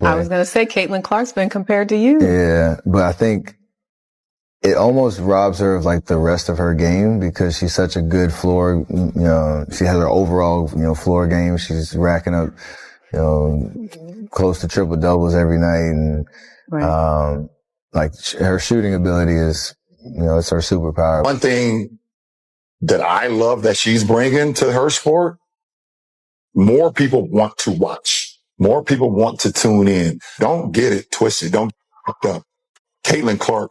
I was going to say Caitlin Clark's been compared to you. Yeah, but I think it almost robs her of like the rest of her game because she's such a good floor, she has her overall, floor game. She's racking up, close to triple doubles every night. And, Right. her shooting ability is, it's her superpower. One thing that I love that she's bringing to her sport, more people want to watch. More people want to tune in. Don't get it twisted. Don't get it up. Caitlin Clark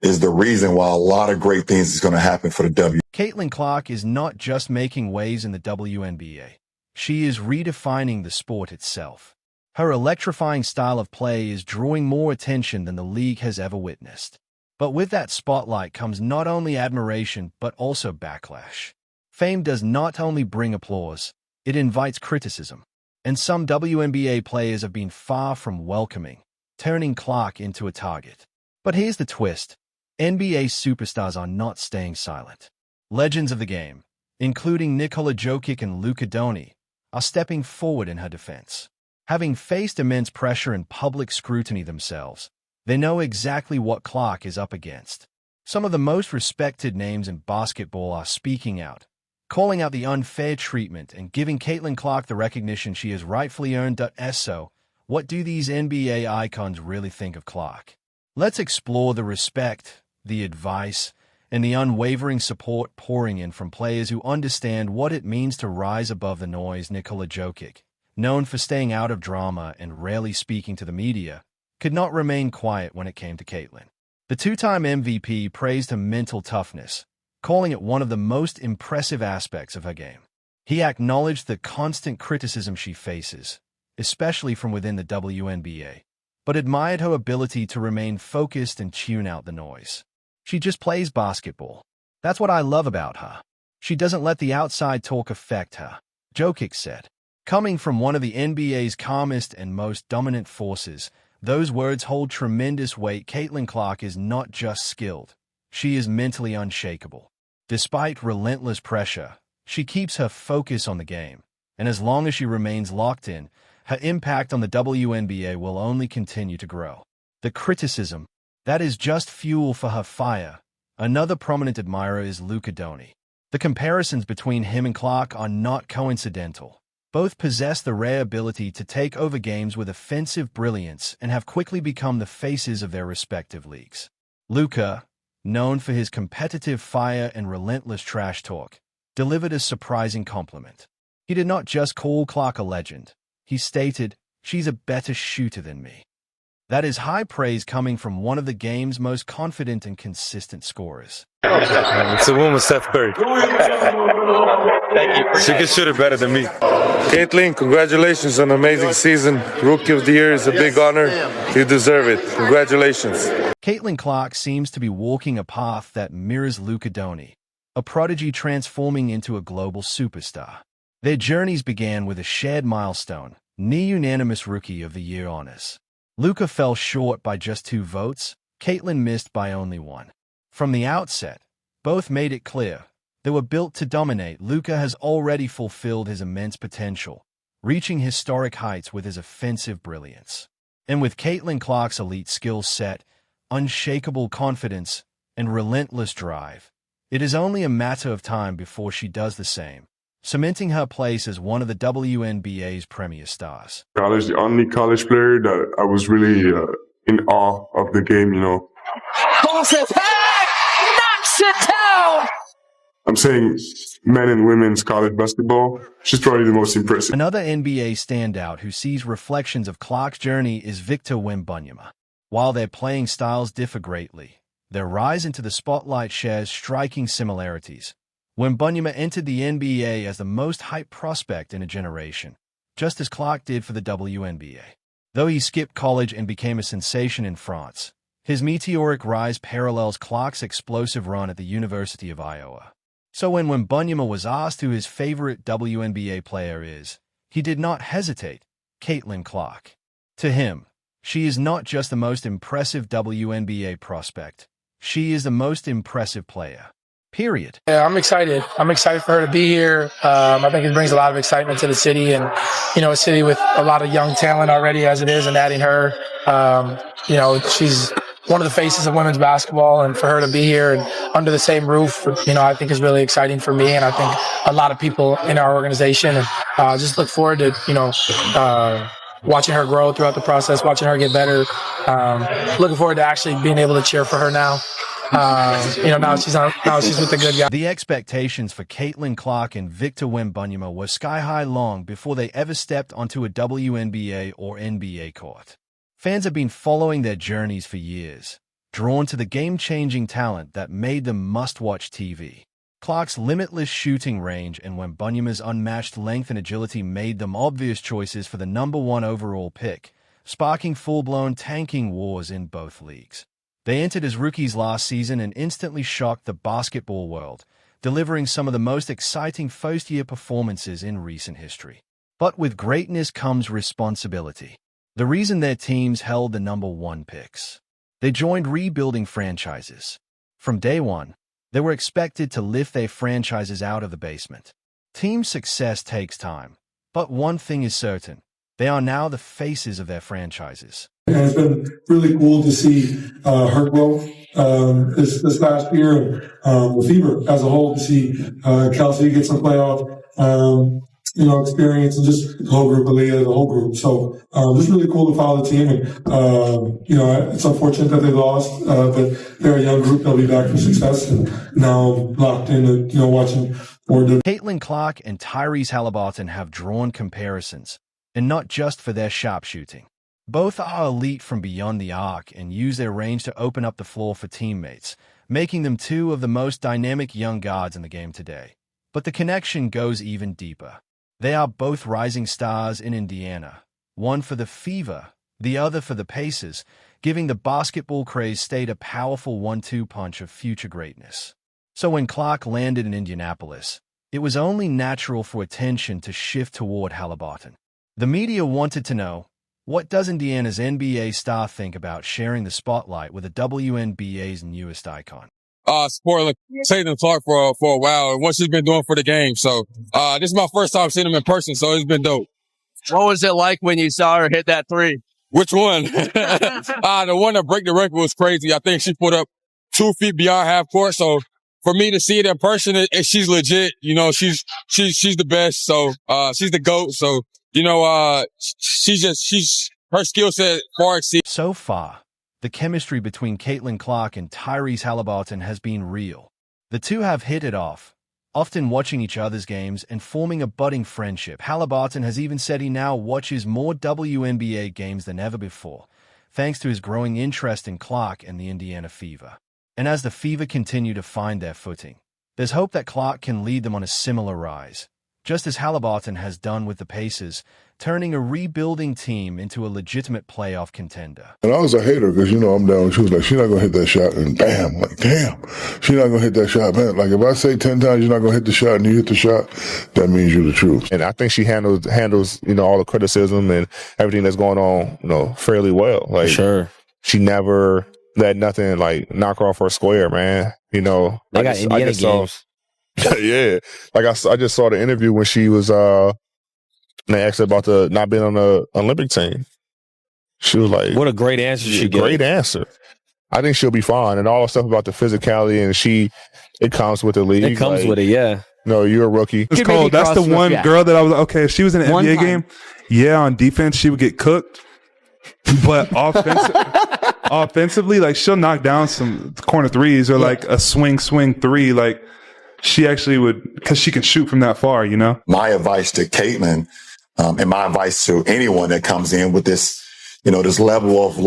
is the reason why a lot of great things is going to happen for the W. Caitlin Clark is not just making waves in the WNBA. She is redefining the sport itself. Her electrifying style of play is drawing more attention than the league has ever witnessed. But with that spotlight comes not only admiration, but also backlash. Fame does not only bring applause, it invites criticism. And some WNBA players have been far from welcoming, turning Clark into a target. But here's the twist. NBA superstars are not staying silent. Legends of the game, including Nikola Jokić and Luka Doncic, are stepping forward in her defense. Having faced immense pressure and public scrutiny themselves, they know exactly what Clark is up against. Some of the most respected names in basketball are speaking out, calling out the unfair treatment and giving Caitlin Clark the recognition she has rightfully earned. So, what do these NBA icons really think of Clark? Let's explore the respect, the advice, and the unwavering support pouring in from players who understand what it means to rise above the noise. Nikola Jokić, known for staying out of drama and rarely speaking to the media, could not remain quiet when it came to Caitlin. The two-time MVP praised her mental toughness, calling it one of the most impressive aspects of her game. He acknowledged the constant criticism she faces, especially from within the WNBA, but admired her ability to remain focused and tune out the noise. She just plays basketball. That's what I love about her. She doesn't let the outside talk affect her, Jokić said. Coming from one of the NBA's calmest and most dominant forces, those words hold tremendous weight. Caitlin Clark is not just skilled. She is mentally unshakable. Despite relentless pressure, she keeps her focus on the game, and as long as she remains locked in, her impact on the WNBA will only continue to grow. The criticism, that is just fuel for her fire. Another prominent admirer is Luka Doncic. The comparisons between him and Clark are not coincidental. Both possess the rare ability to take over games with offensive brilliance and have quickly become the faces of their respective leagues. Luka, known for his competitive fire and relentless trash talk, delivered a surprising compliment. He did not just call Clark a legend. He stated, "She's a better shooter than me." That is high praise coming from one of the game's most confident and consistent scorers. It's a woman, Steph Curry. She can shoot it better than me. Caitlin, congratulations on an amazing season. Rookie of the Year is a big honor. You deserve it. Congratulations. Caitlin Clark seems to be walking a path that mirrors Luka Doncic, a prodigy transforming into a global superstar. Their journeys began with a shared milestone, near-unanimous Rookie of the Year honors. Luka fell short by just 2 votes, Caitlin missed by only 1. From the outset, both made it clear they were built to dominate. Luka has already fulfilled his immense potential, reaching historic heights with his offensive brilliance. And with Caitlin Clark's elite skill set, unshakable confidence, and relentless drive, it is only a matter of time before she does the same, cementing her place as one of the WNBA's premier stars. College, the only college player that I was really in awe of the game, Knocks it down! I'm saying men and women's college basketball, she's probably the most impressive. Another NBA standout who sees reflections of Clark's journey is Victor Wembanyama. While their playing styles differ greatly, their rise into the spotlight shares striking similarities. Wembanyama entered the NBA as the most hyped prospect in a generation, just as Clark did for the WNBA. Though he skipped college and became a sensation in France, his meteoric rise parallels Clark's explosive run at the University of Iowa. So when Wembanyama was asked who his favorite WNBA player is, he did not hesitate: Caitlin Clark. To him, she is not just the most impressive WNBA prospect, she is the most impressive player. period. Yeah, I'm excited. I'm excited for her to be here. I think it brings a lot of excitement to the city, and, a city with a lot of young talent already as it is, and adding her, she's one of the faces of women's basketball, and for her to be here and under the same roof, I think is really exciting for me, and I think a lot of people in our organization, and just look forward to, watching her grow throughout the process, watching her get better. Looking forward to actually being able to cheer for her now. Now she's with the good guy. The expectations for Caitlin Clark and Victor Wembanyama were sky-high long before they ever stepped onto a WNBA or NBA court. Fans have been following their journeys for years, drawn to the game-changing talent that made them must-watch TV. Clark's limitless shooting range and Wembanyama's unmatched length and agility made them obvious choices for the #1 overall pick, sparking full-blown tanking wars in both leagues. They entered as rookies last season and instantly shocked the basketball world, delivering some of the most exciting first-year performances in recent history. But with greatness comes responsibility. The reason their teams held the #1 picks. They joined rebuilding franchises. From day one, they were expected to lift their franchises out of the basement. Team success takes time, but one thing is certain. They are now the faces of their franchises. And it's been really cool to see her growth this last year, and the Fever as a whole, to see Kelsey get some playoff experience, and just the whole group, Aaliyah, the whole group. So it's really cool to follow the team. And, it's unfortunate that they lost, but they're a young group. They'll be back for success, and now locked in, watching more. Caitlin Clark and Tyrese Haliburton have drawn comparisons, and not just for their sharpshooting. Both are elite from beyond the arc and use their range to open up the floor for teammates, making them two of the most dynamic young guards in the game today. But the connection goes even deeper. They are both rising stars in Indiana, one for the Fever, the other for the Pacers, giving the basketball-crazed state a powerful 1-2 punch of future greatness. So when Clark landed in Indianapolis, it was only natural for attention to shift toward Haliburton. The media wanted to know, what does Indiana's NBA star think about sharing the spotlight with the WNBA's newest icon? Supporting Caitlin Clark for a while, and what she's been doing for the game. So this is my first time seeing him in person, so it's been dope. What was it like when you saw her hit that three? Which one? The one that break the record was crazy. I think she put up 2 feet beyond half court. So for me to see it in person, she's legit. She's the best. So she's the GOAT. So her skill set far exceeds. So far, the chemistry between Caitlin Clark and Tyrese Haliburton has been real. The two have hit it off, often watching each other's games and forming a budding friendship. Haliburton has even said he now watches more WNBA games than ever before, thanks to his growing interest in Clark and the Indiana Fever. And as the Fever continue to find their footing, there's hope that Clark can lead them on a similar rise, just as Haliburton has done with the Pacers, turning a rebuilding team into a legitimate playoff contender. And I was a hater because, I'm down. She was like, she's not going to hit that shot. And bam, I'm like, damn, she's not going to hit that shot, man. Like, if I say 10 times you're not going to hit the shot and you hit the shot, that means you're the truth. And I think she handles all the criticism and everything that's going on, fairly well. Like, sure. She never let nothing, knock her off her square, man. They got Indiana games. Yeah. Like, I just saw the interview when she was, they asked her about not being on the Olympic team. She was like, what a great answer she gave. Great answer. I think she'll be fine. And all the stuff about the physicality, and it comes with the league. It comes with it, yeah. No, you're a rookie. It's cold. That's the one girl that I was, okay, if she was in an NBA game, on defense, she would get cooked. But offensively, she'll knock down some corner threes or a swing three. She actually would, because she can shoot from that far, My advice to Caitlin, and my advice to anyone that comes in with this, this level of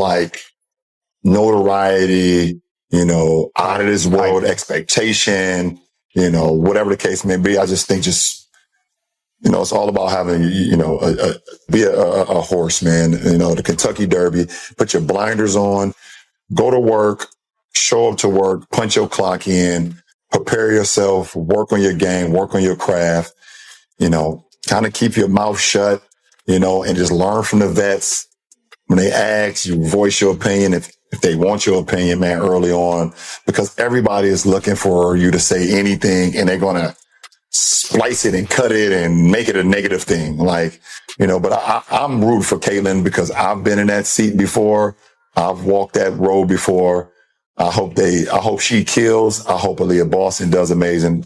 notoriety, out of this world expectation, whatever the case may be. I just think it's all about having, be a horse, man. The Kentucky Derby, put your blinders on, go to work, show up to work, punch your clock in, prepare yourself, work on your game, work on your craft, kind of keep your mouth shut, and just learn from the vets. When they ask, you voice your opinion. if they want your opinion, man, early on, because everybody is looking for you to say anything and they're going to splice it and cut it and make it a negative thing. Like, but I'm rooting for Caitlin because I've been in that seat before. I've walked that road before. I hope she kills. I hope Aaliyah Boston does amazing.